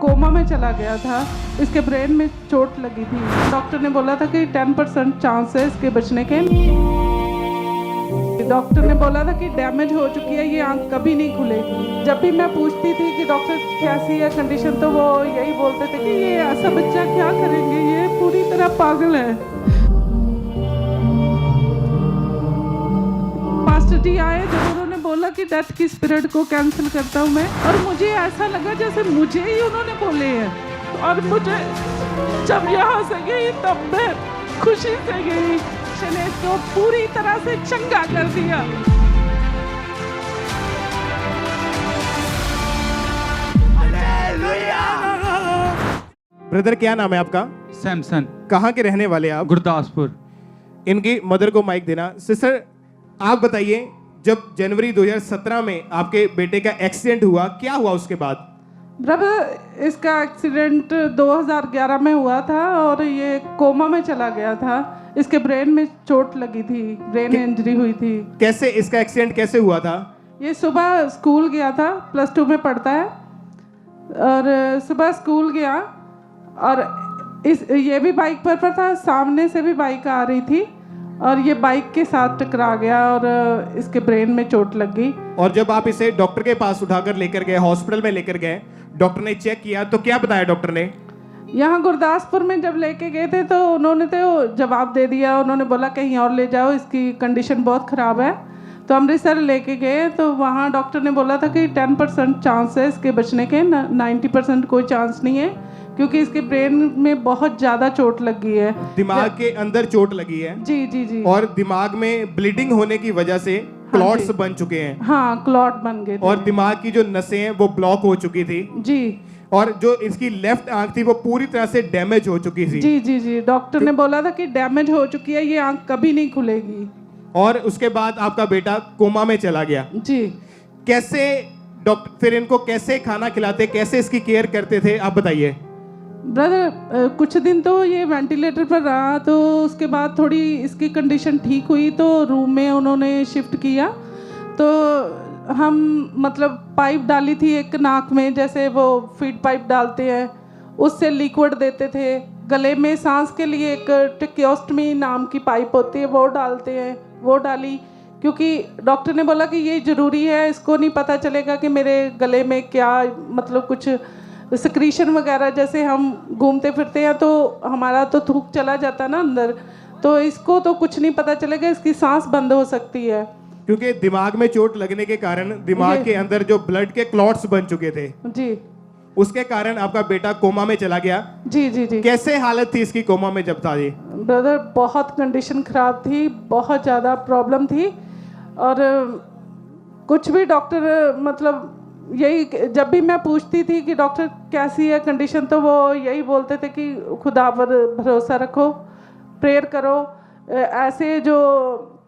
Coma में चला गया था। इसके ब्रेन में चोट लगी थी। डॉक्टर ने बोला था कि 10% चांस है इसके बचने के। डॉक्टर ने बोला था कि डैमेज हो चुकी है, ये आंख कभी नहीं खुलेगी। जब भी मैं पूछती थी कि डॉक्टर कैसी है कंडीशन, तो वो यही बोलते थे कि ये ऐसा बच्चा क्या करेंगे, ये पूरी तरह पागल है। पास्टर जी आए जब उन्होंने बोला कि डेथ की स्पिरिट को कैंसिल करता हूँ मैं, और मुझे ऐसा लगा जैसे मुझे ही उन्होंने बोले हैं। और मुझे जब यहाँ से गई तब मैं खुशी से गई, ने इसको पूरी तरह से चंगा कर दिया। ब्रदर क्या नाम है आपका? सैमसन। कहाँ के रहने वाले आप? गुरदासपुर। इनकी मदर को माइक देना। सिस्टर आप बताइए, जब जनवरी 2017 में आपके बेटे का एक्सीडेंट हुआ, क्या हुआ उसके बाद? ब्रदर इसका एक्सीडेंट 2011 में हुआ था और ये कोमा में चला गया था। इसके ब्रेन में चोट लगी थी, ब्रेन इंजरी हुई थी। कैसे इसका एक्सीडेंट कैसे हुआ था? ये सुबह स्कूल गया था, +2 में पढ़ता है, और सुबह स्कूल गया और ये भी बाइक पर था, सामने से भी बाइक आ रही थी और ये बाइक के साथ टकरा गया और इसके ब्रेन में चोट लग गई। और जब आप इसे डॉक्टर के पास उठाकर लेकर गए, हॉस्पिटल में लेकर गए, डॉक्टर ने चेक किया तो क्या बताया डॉक्टर ने? यहाँ गुरदासपुर में जब लेके गए थे तो उन्होंने तो जवाब दे दिया। उन्होंने बोला कहीं और ले जाओ, इसकी कंडीशन बहुत ख़राब है। तो अमृतसर लेके गए तो वहाँ डॉक्टर ने बोला था कि 10% चांस है इसके बचने के, 90% कोई चांस नहीं है, क्योंकि इसके ब्रेन में बहुत ज़्यादा चोट लगी है। दिमाग के अंदर चोट लगी है? जी जी जी। और दिमाग में ब्लीडिंग होने की वजह से क्लॉट्स बन चुके हैं? हाँ, क्लॉट बन गए थे। और दिमाग की जो नसें हैं वो ब्लॉक हो चुकी थी जी। और जो इसकी लेफ्ट आंख थी वो पूरी तरह से डैमेज हो चुकी थी। जी जी जी। डॉक्टर ने बोला था कि डैमेज हो चुकी है, ये आंख कभी नहीं खुलेगी। और उसके बाद आपका बेटा कोमा में चला गया। जी। कैसे डॉक्टर फिर इनको कैसे खाना खिलाते, कैसे इसकी केयर करते थे, आप बताइए। ब्रदर कुछ दिन तो ये वेंटिलेटर पर रहा, तो उसके बाद थोड़ी इसकी कंडीशन ठीक हुई तो रूम में उन्होंने शिफ्ट किया। तो हम मतलब पाइप डाली थी एक नाक में, जैसे वो फीड पाइप डालते हैं, उससे लिक्विड देते थे। गले में सांस के लिए एक ट्रैकियोस्टमी नाम की पाइप होती है, वो डालते हैं, वो डाली, क्योंकि डॉक्टर ने बोला कि ये ज़रूरी है, इसको नहीं पता चलेगा कि मेरे गले में क्या मतलब कुछ सिक्रीशन वगैरह, जैसे हम घूमते फिरते हैं तो हमारा तो थूक चला जाता है ना अंदर, तो इसको तो कुछ नहीं पता चलेगा, इसकी सांस बंद हो सकती है। क्योंकि दिमाग में चोट लगने के कारण दिमाग के अंदर जो ब्लड के क्लॉट्स बन चुके थे जी, उसके कारण आपका बेटा कोमा में चला गया। जी जी जी। कैसे हालत थी इसकी कोमा में जब था? जी ब्रदर बहुत कंडीशन ख़राब थी, बहुत ज़्यादा प्रॉब्लम थी, और कुछ भी डॉक्टर मतलब यही, जब भी मैं पूछती थी कि डॉक्टर कैसी है कंडीशन, तो वो यही बोलते थे कि खुदा पर भरोसा रखो, प्रेयर करो। ऐसे जो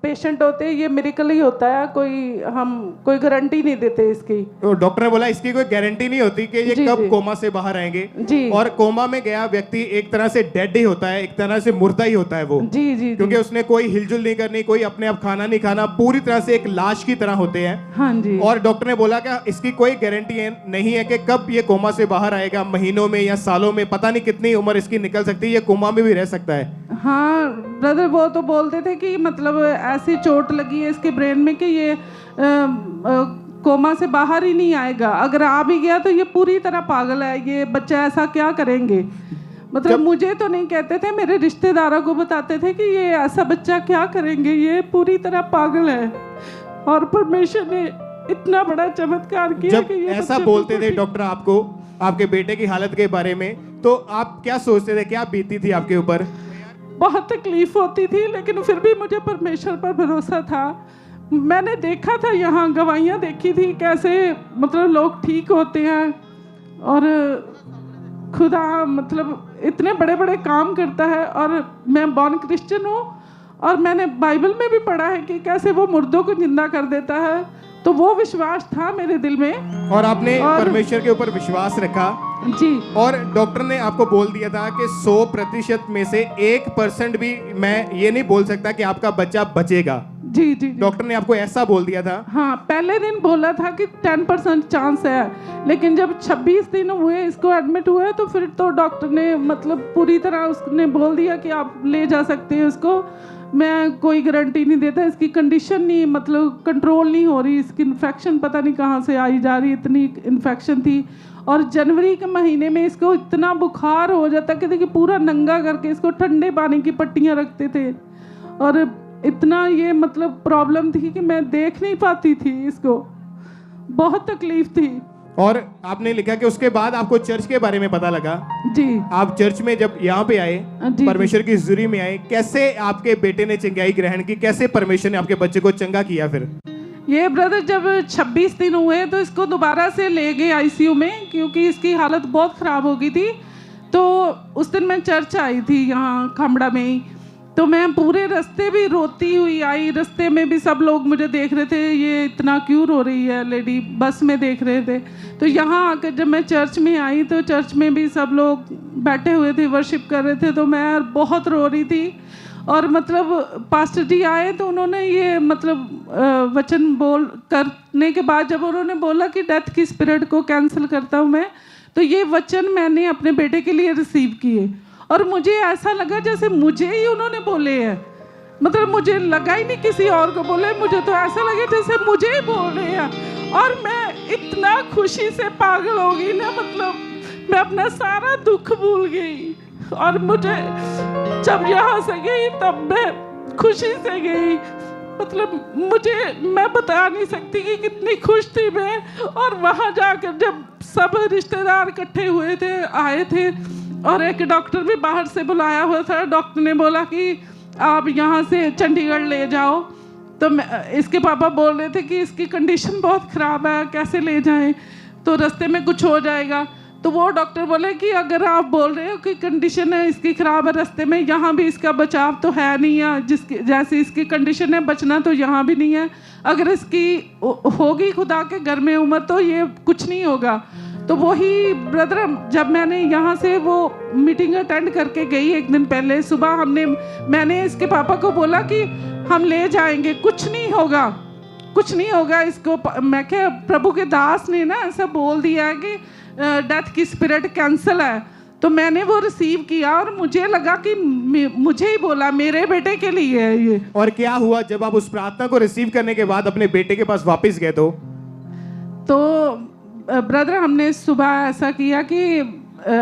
पेशेंट होते हैं ये मिरेकल ही होता है, कोई गारंटी नहीं देते इसकी। तो डॉक्टर ने बोला इसकी कोई गारंटी नहीं होती कि ये कब कोमा से बाहर आएंगे। जी। और कोमा में गया व्यक्ति एक तरह से डेड ही होता है, एक तरह से मुर्दा ही होता है वो। जी जी। क्योंकि उसने कोई हिलजुल नहीं करनी, कोई अपने आप खाना नहीं खाना, पूरी तरह से एक लाश की तरह होते हैं। हाँ जी। और डॉक्टर ने बोला कि इसकी कोई गारंटी नहीं है कि कब ये कोमा से बाहर आएगा, महीनों में या सालों में, पता नहीं कितनी उम्र इसकी निकल सकती है, ये कोमा में भी रह सकता है। हाँ ब्रदर, वो तो बोलते थे कि मतलब ऐसी चोट लगी है इसके ब्रेन में कि ये कोमा से बाहर ही नहीं आएगा, अगर आ भी गया तो ये पूरी तरह पागल है, ये बच्चा ऐसा क्या करेंगे। मतलब मुझे तो नहीं कहते थे, मेरे रिश्तेदारों को बताते थे कि ये ऐसा बच्चा क्या करेंगे, ये पूरी तरह पागल है। और परमेश्वर ने इतना बड़ा चमत्कार किया जब कि ये ऐसा बोलते थे डॉक्टर आपको आपके बेटे की हालत के बारे में, तो आप क्या सोचते थे, क्या बीती थी आपके ऊपर? बहुत तकलीफ होती थी, लेकिन फिर भी मुझे परमेश्वर पर भरोसा था। मैंने देखा था, यहाँ गवाहियाँ देखी थी कैसे मतलब लोग ठीक होते हैं, और खुदा मतलब इतने बड़े बड़े काम करता है। और मैं बॉर्न क्रिश्चियन हूँ, और मैंने बाइबल में भी पढ़ा है कि कैसे वो मुर्दों को जिंदा कर देता है, तो वो विश्वास था मेरे दिल में। और आपने और- परमेश्वर के ऊपर विश्वास रखा जी और डॉक्टर ने आपको बोल दिया था कि 100% में से 1% भी मैं ये नहीं बोल सकता कि आपका बच्चा बचेगा। जी जी जी। डॉक्टर ने आपको ऐसा बोल दिया था। हाँ, पहले दिन बोला था कि 10% चांस है, लेकिन जब 26 दिन हुए इसको एडमिट हुए तो फिर तो डॉक्टर ने मतलब पूरी तरह उसने बोल दिया कि आप ले जा सकते हैं इसको, मैं कोई गारंटी नहीं देता, इसकी कंडीशन नहीं मतलब कंट्रोल नहीं हो रही, इसकी इन्फेक्शन पता नहीं कहाँ से आई जा रही, इतनी इन्फेक्शन थी। और जनवरी के महीने में इसको इतना बुखार हो जाता कि देखिए पूरा नंगा करके इसको ठंडे पानी की पट्टियाँ रखते थे, और इतना ये मतलब प्रॉब्लम थी कि मैं देख नहीं पाती थी इसको, बहुत तकलीफ थी। और आपने लिखा कि उसके बाद आपको चर्च के बारे में पता लगा। जी आप चर्च में जब यहाँ पे आए, जी। परमेश्वर की हुजूरी में आए, कैसे आपके बेटे ने चंगाई ग्रहण की, कैसे परमेश्वर ने आपके बच्चे को चंगा किया? फिर ये ब्रदर जब 26 दिन हुए तो इसको दोबारा से ले गए आईसीयू में, क्योंकि इसकी हालत बहुत ख़राब हो गई थी। तो उस दिन मैं चर्च आई थी यहाँ खामड़ा में ही, तो मैं पूरे रास्ते भी रोती हुई आई, रास्ते में भी सब लोग मुझे देख रहे थे, ये इतना क्यों रो रही है लेडी, बस में देख रहे थे। तो यहाँ आकर जब मैं चर्च में आई तो चर्च में भी सब लोग बैठे हुए थे, वर्शिप कर रहे थे, तो मैं बहुत रो रही थी। और मतलब पास्टर जी आए तो उन्होंने ये मतलब वचन बोल करने के बाद जब उन्होंने बोला कि डेथ की स्पिरिट को कैंसिल करता हूँ मैं, तो ये वचन मैंने अपने बेटे के लिए रिसीव किए और मुझे ऐसा लगा जैसे मुझे ही उन्होंने बोले हैं, मतलब मुझे लगा ही नहीं किसी और को बोले, मुझे तो ऐसा लगे जैसे मुझे ही बोल रहे हैं। और मैं इतना खुशी से पागल हो गई ना, मतलब मैं अपना सारा दुख भूल गई। और मुझे जब यहाँ से गई तब मैं खुशी से गई, मतलब मैं बता नहीं सकती कि कितनी खुश थी मैं। और वहाँ जाकर जब सब रिश्तेदार इकट्ठे हुए थे, आए थे, और एक डॉक्टर भी बाहर से बुलाया हुआ था, डॉक्टर ने बोला कि आप यहाँ से चंडीगढ़ ले जाओ। तो इसके पापा बोल रहे थे कि इसकी कंडीशन बहुत ख़राब है, कैसे ले जाएं, तो रास्ते में कुछ हो जाएगा। तो वो डॉक्टर बोले कि अगर आप बोल रहे हो कि कंडीशन है इसकी ख़राब है, रास्ते में यहाँ भी इसका बचाव तो है नहीं है, जिसकी जैसी इसकी कंडीशन है बचना तो यहाँ भी नहीं है, अगर इसकी होगी खुदा के घर में उम्र तो ये कुछ नहीं होगा। तो वही ब्रदर जब मैंने यहाँ से वो मीटिंग अटेंड करके गई एक दिन पहले सुबह, मैंने इसके पापा को बोला कि हम ले जाएंगे, कुछ नहीं होगा, कुछ नहीं होगा इसको। मैं क्या, प्रभु के दास ने ना ऐसा बोल दिया है कि डेथ की स्पिरिट कैंसिल है। तो मैंने वो रिसीव किया और मुझे लगा कि मुझे ही बोला, मेरे बेटे के लिए है ये। और क्या हुआ जब आप उस प्रार्थना को रिसीव करने के बाद अपने बेटे के पास वापस गए? तो ब्रदर हमने सुबह ऐसा किया कि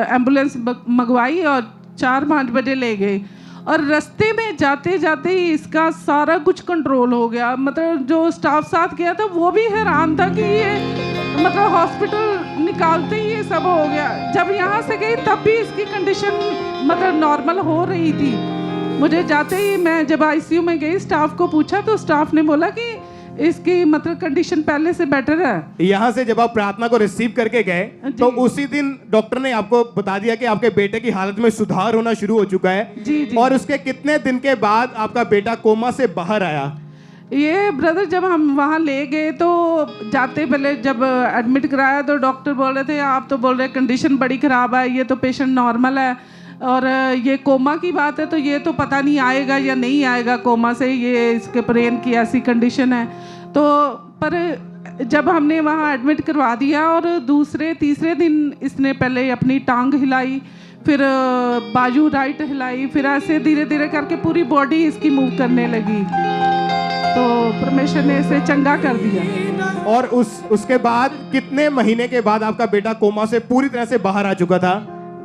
एम्बुलेंस मंगवाई और 4-5 बजे ले गए, और रास्ते में जाते जाते ही इसका सारा कुछ कंट्रोल हो गया। मतलब जो स्टाफ साथ गया था वो भी हैरान था कि ये मतलब हॉस्पिटल निकालते ही ये सब हो गया। जब यहाँ से गई तब भी इसकी कंडीशन मतलब नॉर्मल हो रही थी। मुझे जाते ही मैं जब आईसीयू में गई, स्टाफ को पूछा तो स्टाफ ने बोला कि इसकी मतलब कंडीशन पहले से बेटर है। यहाँ से जब आप प्रार्थना को रिसीव करके गए तो उसी दिन डॉक्टर ने आपको बता दिया कि आपके बेटे की हालत में सुधार होना शुरू हो चुका है। जी जी। और उसके कितने दिन के बाद आपका बेटा कोमा से बाहर आया? ये ब्रदर जब हम वहाँ ले गए तो जाते पहले जब एडमिट कराया तो डॉक्टर बोल रहे थे आप तो बोल रहे कंडीशन बड़ी ख़राब है, ये तो पेशेंट नॉर्मल है, और ये कोमा की बात है तो ये तो पता नहीं आएगा या नहीं आएगा कोमा से, ये इसके ब्रेन की ऐसी कंडीशन है। तो पर जब हमने वहाँ एडमिट करवा दिया और दूसरे तीसरे दिन इसने पहले अपनी टांग हिलाई, फिर बाजू राइट हिलाई, फिर ऐसे धीरे धीरे करके पूरी बॉडी इसकी मूव करने लगी, तो परमेश्वर ने इसे चंगा कर दिया। और उसके बाद कितने महीने के बाद आपका बेटा कोमा से पूरी तरह से बाहर आ चुका था?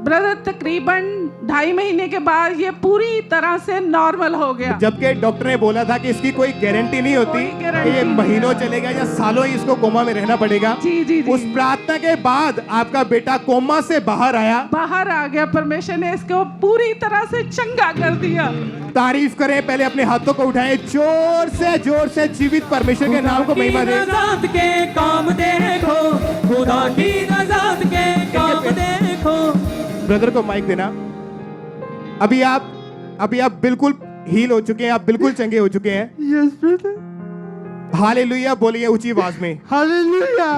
ब्रदर तकरीबन 2.5 महीने के बाद ये पूरी तरह से नॉर्मल हो गया। जबकि डॉक्टर ने बोला था कि इसकी कोई गारंटी नहीं होती कि ये महीनों चलेगा या सालों ही इसको कोमा में रहना पड़ेगा। जी जी जी। उस प्रार्थना के बाद आपका बेटा कोमा से बाहर आया, बाहर आ गया, परमेश्वर ने इसको पूरी तरह से चंगा कर दिया। तारीफ करें, पहले अपने हाथों को उठाएं जोर से जीवित परमेश्वर के नाम को महिमा दें। रज़ात के काम देखो, खुदा की रज़ात के काम देखो। ब्रदर को माइक देना। अभी आप बिल्कुल हील हो चुके हैं, आप बिल्कुल चंगे हो चुके हैं। Yes brother. हालेलुया बोलिए ऊंची आवाज में। हालेलुया,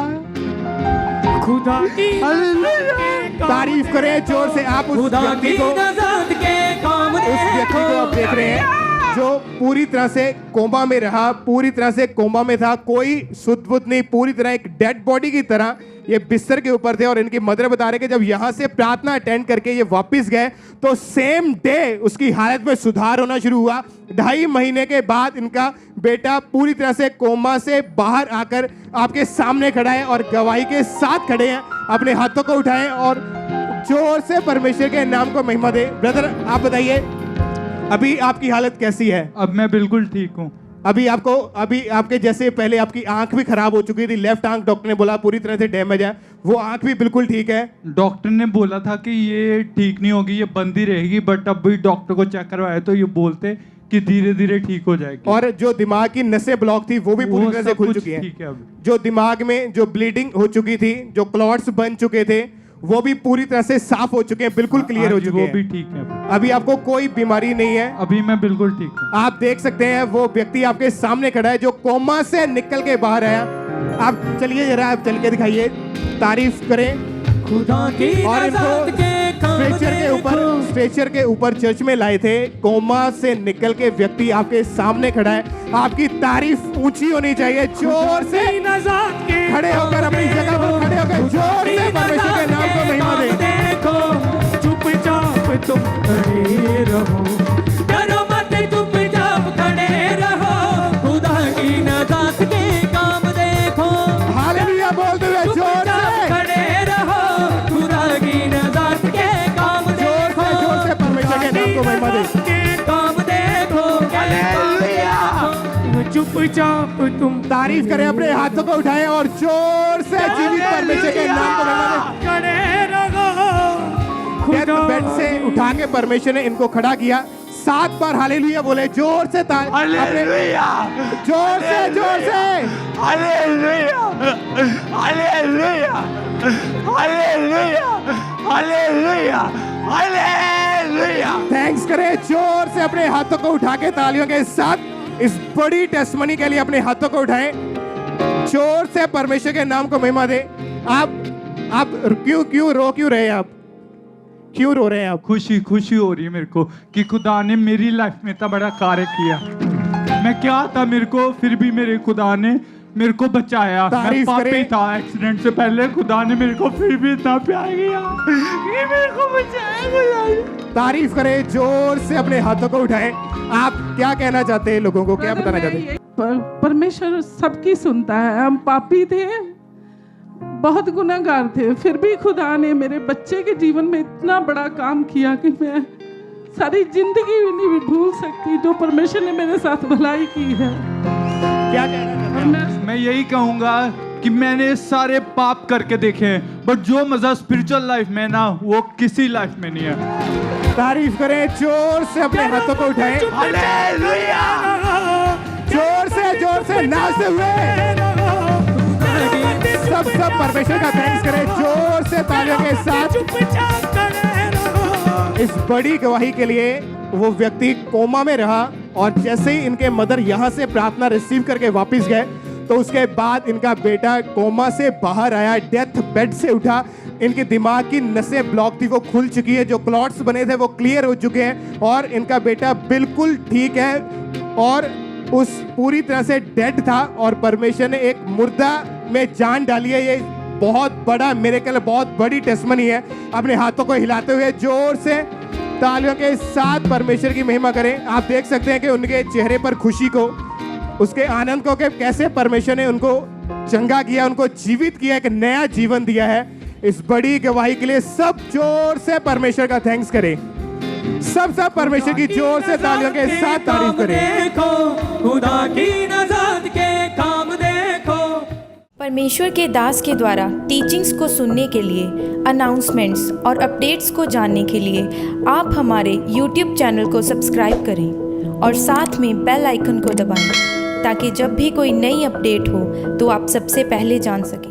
खुदा की हालेलुया। तारीफ करें जोर से। आप उस खुदा व्यक्ति की को नजात के काम उस व्यक्ति को आप देख रहे हैं जो पूरी तरह से कोमा में रहा, पूरी तरह से कोमा में था, कोई सुध बुध नहीं, पूरी तरह एक डेड बॉडी की तरह ये बिस्तर के ऊपर थे। और इनकी मदर बता रहे कि जब यहाँ से प्रार्थना अटेंड करके ये वापस गए तो सेम डे उसकी हालत में सुधार होना शुरू हुआ। 2.5 महीने के बाद इनका बेटा पूरी तरह से कोमा से बाहर आकर आपके सामने खड़ा है और गवाही के साथ खड़े हैं। अपने हाथों को उठाएं और जोर से परमेश्वर के नाम को महिमा दे। ब्रदर आप बताइए अभी आपकी हालत कैसी है? अब मैं बिल्कुल ठीक हूँ। अभी आपके जैसे पहले आपकी आंख भी खराब हो चुकी थी, लेफ्ट आंख डॉक्टर ने बोला पूरी तरह से डैमेज है, वो आंख भी बिल्कुल ठीक है। डॉक्टर ने बोला था कि ये ठीक नहीं होगी, ये बंद ही रहेगी, बट अब भी डॉक्टर को चेक करवाया तो ये बोलते कि धीरे धीरे ठीक हो जाएगी। और जो दिमाग की नसें ब्लॉक थी वो भी पूरी तरह से खुल चुकी हैं। ठीक है अभी। जो दिमाग में जो ब्लीडिंग हो चुकी थी, जो क्लॉट्स बन चुके थे, वो भी पूरी तरह से साफ हो चुके हैं, बिल्कुल क्लियर हो हाँ जी, चुके वो भी हैं। ठीक है अभी आपको कोई बीमारी नहीं है। अभी मैं बिल्कुल ठीक हूँ। आप देख सकते हैं वो व्यक्ति आपके सामने खड़ा है जो कोमा से निकल के बाहर आया। आप चलिए जरा, आप चल के दिखाइए, तारीफ करें। खुदा की और नजात इनको के काम स्ट्रेचर के ऊपर चर्च में लाए थे। कोमा से निकल के व्यक्ति आपके सामने खड़ा है। आपकी तारीफ ऊंची होनी चाहिए। जोर से नजात के खड़े होकर अपनी जगह पर खड़े होकर जोर से परमेश्वर के नाम को महिमा दें। देखो चुपचाप तुम खड़े रहो, डरो मत, चुपचाप खड़े रहो, खुदा की नजात के काम देखो। हालेलुया बोलते हुए जोर चुपचाप से खड़े रहो, खुदा की नजात के काम देखो। जोर से परमेश्वर के नाम को महिमा दें। काम देखो, चुपचाप तुम तारीफ करें, अपने हाथों को उठाएं और जोर से जीवित परमेश्वर के नाम को महिमा दें। खड़े रहो, डेथ बेड से उठा के परमेश्वर ने इनको खड़ा किया। 7 बार हालेलुया बोले जोर से। हालेलुया, जोर से hallelujah, hallelujah, hallelujah, hallelujah, hallelujah. Thanks करें जोर से। अपने हाथों को उठा के तालियों के साथ इस बड़ी टेस्टमनी के लिए अपने हाथों को उठाएं। जोर से परमेश्वर के नाम को महिमा दें। आप क्यों रहे हैं? आप क्यों रो रहे हैं? आप खुशी हो रही है मेरे को कि खुदा ने मेरी लाइफ में इतना बड़ा कार्य किया। मैं क्या था मेरे को, फिर भी मेरे खुदा ने मेरे को बचाया। मैं तारीफ पापी करें। था एक्सीडेंट से पहले, खुदा ने मेरे को फिर भी इतना प्यार किया कि मेरे को बचाया खुदा ने। तारीफ करें जोर से। अपने हाथों को उठाएं। आप क्या कहना चाहते हैं लोगों को, क्या बताना चाहते हैं? परमेश्वर सबकी सुनता है। हम पापी थे, बहुत गुनाहगार थे, फिर भी खुदा ने मेरे बच्चे के जीवन में इतना बड़ा काम किया कि मैं सारी जिंदगी भी नहीं भूल सकती जो परमेश्वर ने मेरे साथ भलाई की है। क्या कहना चाहते हैं? मैं यही कहूंगा कि मैंने सारे पाप करके देखे हैं, बट जो मजा स्पिरिचुअल लाइफ में ना, वो किसी लाइफ में नहीं है। तारीफ करें जोर से। अपने हाथों को उठाएं। हालेलुया, जोर से नाचते हुए सब परमेश्वर का थैंक्स करें जोर से तालियों के साथ। इस बड़ी गवाही के लिए वो व्यक्ति कोमा में रहा और जैसे ही इनके मदर यहाँ से प्रार्थना रिसीव करके वापस गए तो उसके बाद इनका बेटा कोमा से बाहर आया, डेथ बेड से उठा। इनके दिमाग की नसें ब्लॉक थी, वो खुल चुकी है, जो क्लॉट्स बने थे वो क्लियर हो चुके हैं और इनका बेटा बिल्कुल ठीक है और उस पूरी तरह से डेड था और परमेश्वर ने एक मुर्दा में जान डाली है। ये बहुत बड़ा मिरेकल, बहुत बड़ी टेस्टमनी है। अपने हाथों को हिलाते हुए जोर से तालियों के साथ परमेश्वर की महिमा करें। आप देख सकते हैं कि उनके चेहरे पर खुशी को, उसके आनंद को, कि कैसे परमेश्वर ने उनको चंगा किया, उनको जीवित किया, एक नया जीवन दिया है। इस बड़ी गवाही के लिए सब जोर से परमेश्वर का थैंक्स करें। सब परमेश्वर की जोर से तालियों के साथ तारीफ करें। देखो खुदा की नजात के काम देखो। परमेश्वर के दास के द्वारा टीचिंग्स को सुनने के लिए, अनाउंसमेंट्स और अपडेट्स को जानने के लिए आप हमारे YouTube चैनल को सब्सक्राइब करें और साथ में बेल आइकन को दबाएं ताकि जब भी कोई नई अपडेट हो तो आप सबसे पहले जान सकें।